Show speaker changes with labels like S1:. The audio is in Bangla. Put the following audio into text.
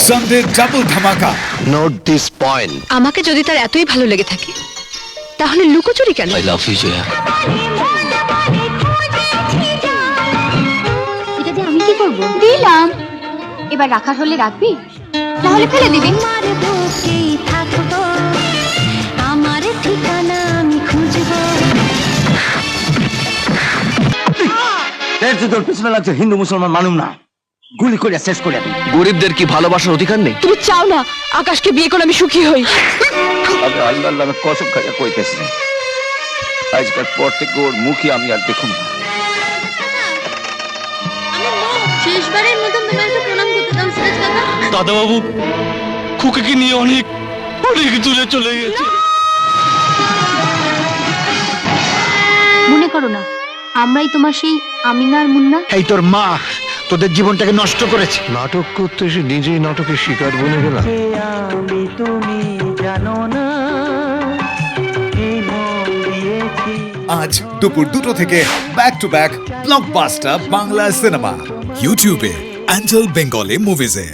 S1: সানডে ডাবল ধামাকা।
S2: Note this point.
S3: আমাকে যদি তার এতই ভালো লেগে থাকে তাহলে লুকোচুরি কেন?
S2: I love you Jaya.
S4: এটা দিয়ে আমি কি করব? দিলাম, এবার রাখার হলে রাখবি, তাহলে ফেলে দিবি। আমার ঠিকানা আমি খুঁজব।
S5: তোর পিছনে লাগছে, হিন্দু মুসলমান মানুম না, গুলি করে শেষ করে দিই।
S2: গরিবদের কি ভালোবাসার অধিকার নেই?
S3: তুমি চাও না আকাশকে বিয়ে করে আমি সুখী হই?
S5: আমি আল্লাহর নামে কসম খাইয়া কইতেছি, আজকের পর থেকে ওর মুখে আমি আর দেখুন না।
S4: শেষবারের মতন তোমার একটা প্রণাম করতে দাও সিরাজ কাকা।
S6: দাদা বাবু খুকিকে নিয়ে অনেক অনেক দূরে চলে গেছে।
S4: মনে করো না আমরাই তোমার সেই আমিনার মুন্না।
S7: এই তোর মা তোদের জীবনটাকে নষ্ট করেছে।
S2: নাটক করতে এসে নিজেই নাটকের শিকার বনে গেলাম।
S1: আজ দুপুর 2টো থেকে back to back blockbuster Bangla cinema ইউটিউবে অ্যাঞ্জেল বেঙ্গলি মুভিজে।